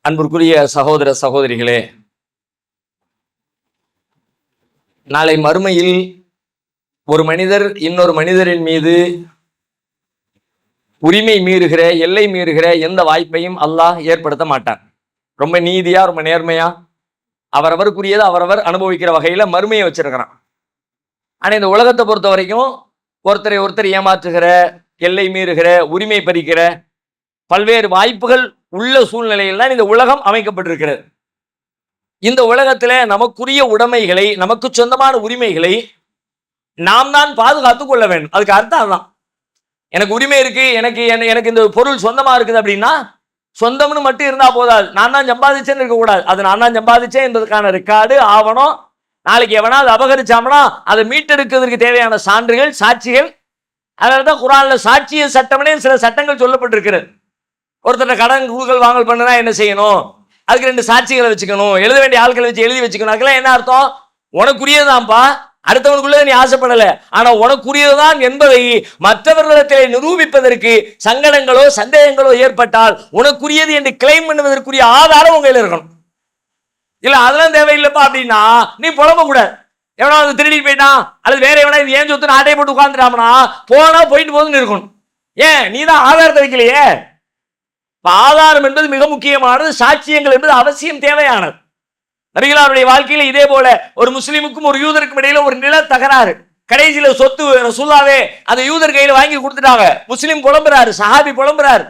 அன்பிற்குரிய சகோதர சகோதரிகளே, நாளை மறுமையில் ஒரு மனிதர் இன்னொரு மனிதரின் மீது உரிமை மீறுகிற, எல்லை மீறுகிற எந்த வாய்ப்பையும் அல்லாஹ் ஏற்படுத்த மாட்டான். ரொம்ப நீதியா, ரொம்ப நேர்மையா, அவரவருக்குரியதை அவரவர் அனுபவிக்கிற வகையில மறுமையை வச்சிருக்கிறான். ஆனா இந்த உலகத்தை பொறுத்த வரைக்கும் ஒருத்தர் ஏமாற்றுகிற, எல்லை மீறுகிற, உரிமை பறிக்கிற பல்வேறு வாய்ப்புகள் உள்ள சூழ்நிலையில் தான் இந்த உலகம் அமைக்கப்பட்டிருக்கிறது. இந்த உலகத்துல நமக்குரிய உடைமைகளை, நமக்கு சொந்தமான உரிமைகளை நாம் தான் பாதுகாத்துக் கொள்ள வேண்டும். அதுக்கு அர்த்தம் அதுதான். எனக்கு உரிமை இருக்கு, எனக்கு இந்த பொருள் சொந்தமா இருக்குது அப்படின்னா சொந்தம்னு மட்டும் இருந்தா போதாது. நான் தான் சம்பாதிச்சேன்னு இருக்கக்கூடாது. அது நான் தான் சம்பாதிச்சேன் என்பதற்கான ரெக்கார்டு, ஆவணம், நாளைக்கு எவனா அது அபகரிச்சாமனா அதை மீட்டெடுக்கிறதுக்கு தேவையான சான்றுகள், சாட்சிகள். அதனாலதான் குர்ஆன்ல சாட்சிய சட்டம்னே சில சட்டங்கள் சொல்லப்பட்டிருக்கிறது. ஒருத்தர் கடன் குடுக்கல் வாங்கல் பண்ணுனா என்ன செய்யணும், அதுக்கு 2 சாட்சிகளை வச்சுக்கணும், எழுத வேண்டிய ஆட்களை வச்சு எழுதி வச்சுக்கணும். அதுக்கெல்லாம் என்ன அர்த்தம்? உனக்குரியதுதான்ப்பா, அடுத்தவனுக்குள்ள நீ ஆசைப்படல, ஆனா உனக்குரியதுதான் என்பதை மற்றவர்களிடத்தில் நிரூபிப்பதற்கு சங்கடங்களோ சந்தேகங்களோ ஏற்பட்டால் உனக்குரியது என்று கிளைம் பண்ணுவதற்குரிய ஆதாரம் உங்க கையில் இருக்கணும். இல்ல அதெல்லாம் தேவையில்லைப்பா அப்படின்னா நீ புலம்ப கூடாது. எவனா வந்து திருடிட்டு போயிட்டான் அல்லது வேற எவனா இது ஏன் சொத்து ஆட்டையை போட்டு உட்கார்ந்துட்டாமனா போனா போயிட்டு போதுன்னு இருக்கணும். ஏன் நீ தான் ஆதாரத்தை வைக்கலையே? ஆதாரம் என்பது மிக முக்கியமானது, சாட்சியங்கள் என்பது அவசியம் தேவையானது. நபிகளாருடைய வாழ்க்கையில இதே போல ஒரு முஸ்லிமுக்கும் ஒரு யூதருக்கும் இடையில ஒரு நில தகராறு. கடைசியில சொத்து ரசூலுல்லாஹ்வே அந்த யூதர் கையில வாங்கி கொடுத்துட்டாங்க. முஸ்லிம் புலம்புறாரு, சஹாபி புலம்புறாரு,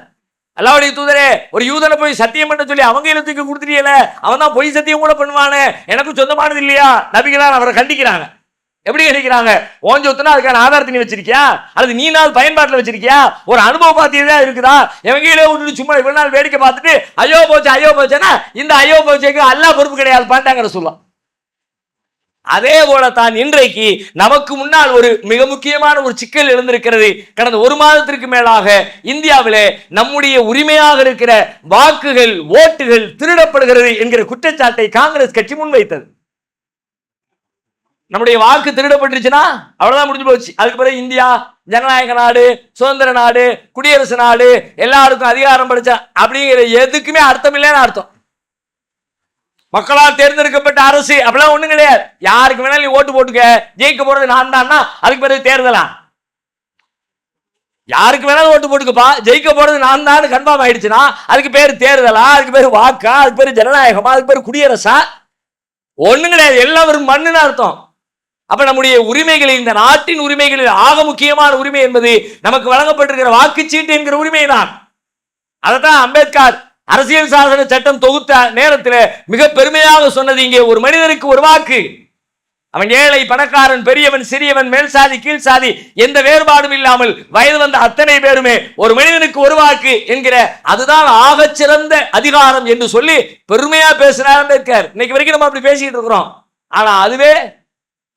அல்லாஹ்வுடைய தூதரே, ஒரு யூதனை போய் சத்தியம் பண்ண சொல்லி அவங்க கையில தூக்கி கொடுத்துட்டீல, அவன் தான் பொய் சத்தியம் கூட பண்ணுவானே, எனக்கு சொந்தமானது இல்லையா? நபிகளார் அவரை கண்டிக்கிறாங்க. எப்படி கண்டிக்கிறாங்க? ஓன் சொத்துனா அதுக்கான ஆதாரத்தை நீ வச்சிருக்கியா, அல்லது நீ நாள் பயன்பாட்டில் வச்சிருக்கியா, ஒரு அனுபவ பாத்தியதா இருக்குதா? எவங்கையில விட்டுட்டு சும்மா இவ்வளவு நாள் வேடிக்கை பார்த்துட்டு ஐயோ போச்சுன்னா இந்த ஐயோ போச்சுக்கு அல்லாஹ் பொறுப்பு கிடையாது பாண்டாங்கிற சொல்லலாம். அதே போல தான் இன்றைக்கு நமக்கு முன்னால் ஒரு மிக முக்கியமான ஒரு சிக்கல் எழுந்திருக்கிறது. கடந்த 1 மாதத்திற்கு மேலாக இந்தியாவிலே நம்முடைய உரிமையாக இருக்கிற வாக்குகள், ஓட்டுகள் திருடப்படுகிறது என்கிற குற்றச்சாட்டை காங்கிரஸ் கட்சி முன்வைத்தது. நம்முடைய வாக்கு திருடப்பட்டுருச்சுன்னா அவ்வளவுதான், முடிஞ்சு போச்சு. அதுக்கு பிறகு இந்தியா ஜனநாயக நாடு, சுதந்திர நாடு, குடியரசு நாடு, எல்லாருக்கும் அதிகாரம் படிச்ச அப்படிங்கிற எதுக்குமே அர்த்தம் இல்லைன்னு அர்த்தம். மக்களால் தேர்ந்தெடுக்கப்பட்ட அரசு அப்படிலாம் ஒண்ணும் கிடையாது. யாருக்கு வேணாலும் நீ ஓட்டு போட்டுக்க, ஜெயிக்க போறது நான் தான்னா அதுக்கு பிறகு தேர்தலா? யாருக்கு வேணாலும் ஓட்டு போட்டுக்கப்பா, ஜெயிக்க போறது நான் தான் கன்ஃபார்ம் ஆயிடுச்சுன்னா அதுக்கு பேரு தேர்தலா, அதுக்கு பேரு வாக்கா, அதுக்கு பேரு ஜனநாயகமா, அதுக்கு பேரு குடியரசா? ஒண்ணும் கிடையாது. எல்லாம் ஒரு மண்ணுன்னு அர்த்தம். அப்ப நம்முடைய உரிமைகளில், இந்த நாட்டின் உரிமைகளில் ஆக முக்கியமான உரிமை என்பது நமக்கு வழங்கப்பட்டிருக்கிற வாக்குச்சீட்டு என்கிற உரிமை தான். அதைத்தான் அம்பேத்கர் அரசியல் சாசன சட்டம் தொகுத்த நேரத்தில் மிக பெருமையாக சொன்னது, இங்கே ஒரு மனிதனுக்கு ஒரு வாக்கு. அவன் ஏழை, பணக்காரன், பெரியவன், சிறியவன், மேல் சாதி, கீழ் சாதி எந்த வேறுபாடும் இல்லாமல் வயது வந்த அத்தனை பேருமே ஒரு மனிதனுக்கு ஒரு வாக்கு என்கிற அதுதான் ஆகச் சிறந்த அதிகாரம் என்று சொல்லி பெருமையா பேசினார் அம்பேத்கர். இன்னைக்கு வரைக்கும் நம்ம அப்படி பேசிட்டு இருக்கிறோம். ஆனா அதுவே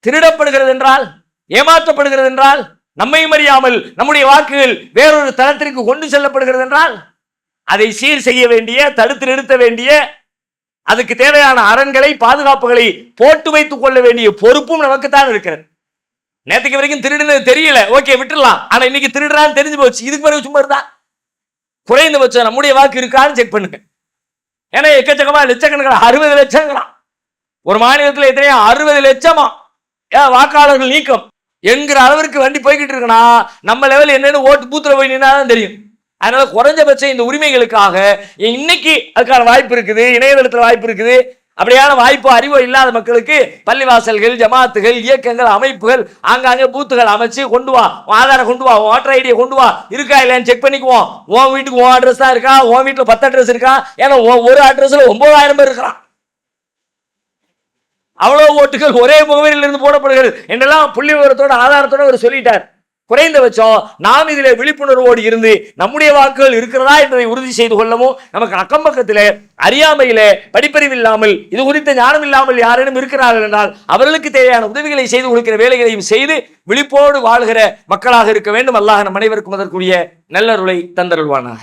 திருடப்படுகிறது என்றால், ஏமாற்றப்படுகிறது என்றால், நம்மையும் அறியாமல் நம்முடைய வாக்குகள் வேறொரு தளத்திற்கு கொண்டு செல்லப்படுகிறது என்றால் அதை சீர் செய்ய வேண்டிய, தடுத்து நிறுத்த வேண்டிய, அதுக்கு தேவையான அரண்களை, பாதுகாப்புகளை போட்டு வைத்துக் கொள்ள வேண்டிய பொறுப்பும் நமக்குத்தான் இருக்கிறது. நேற்றுக்கு வரைக்கும் திருடுனது தெரியல, ஓகே விட்டுடலாம். ஆனா இன்னைக்கு திருடுறான்னு தெரிஞ்சு போச்சு. இதுக்கு பிறகு சும்மா இருந்தா குறைந்தபட்சம் நம்முடைய வாக்கு இருக்கான்னு செக் பண்ணுங்க. ஏன்னா எக்கச்சக்கமா லட்சக்கணக்கில் 60 லட்சங்களாம் ஒரு மாநிலத்தில், எத்தனையோ 60 லட்சமா வாக்காளர்கள் நீக்கம் என்கிற அளவிற்கு வண்டி போய்கிட்டு இருக்குன்னா நம்ம லெவல் என்னன்னு ஓட்டு பூத்துல போய் நின்னாதான் தெரியும். அதனால குறைஞ்சபட்சம் இந்த உரிமைகளுக்காக இன்னைக்கு அதுக்கான வாய்ப்பு இருக்குது, இணையதளத்தில் வாய்ப்பு இருக்குது. அப்படியான வாய்ப்போ அறிவோ இல்லாத மக்களுக்கு பள்ளிவாசல்கள், ஜமாத்துகள், இயக்கங்கள், அமைப்புகள் ஆங்காங்கே பூத்துகள் அமைச்சு கொண்டு வா, ஆதாரம் கொண்டு வா, ஓட்டர் ஐடியை கொண்டு வா, இருக்கா இல்லையான்னு செக் பண்ணிக்குவோம். உன் வீட்டுக்கு உன் அட்ரஸ் தான் இருக்கா, உன் வீட்டில் 10 அட்ரஸ் இருக்கா? ஏன்னா ஒரு அட்ரஸ்ல 9000 பேர் இருக்கிறான். அவ்வளவு ஓட்டுகள் ஒரே முகவரியில் இருந்து போடப்படுகிறது என்றெல்லாம் புள்ளி விவரத்தோட ஆதாரத்தோட அவர் சொல்லிட்டார். குறைந்தபட்சம் நாம் இதிலே விழிப்புணர்வோடு இருந்து நம்முடைய வாக்குகள் இருக்கிறதா என்பதை உறுதி செய்து கொள்ளவும், நமக்கு அக்கம் பக்கத்திலே அறியாமையிலே, படிப்பறிவு இல்லாமல், இது குறித்த ஞானம் இல்லாமல் யாரேனும் இருக்கிறார்கள் என்றால் அவர்களுக்கு தேவையான உதவிகளை செய்து கொடுக்கிற வேலைகளையும் செய்து விழிப்போடு வாழ்கிற மக்களாக இருக்க வேண்டும். அல்லாஹ் நம் அனைவருக்கும் அதற்குரிய நல்லருளை தந்தருள்வானாக.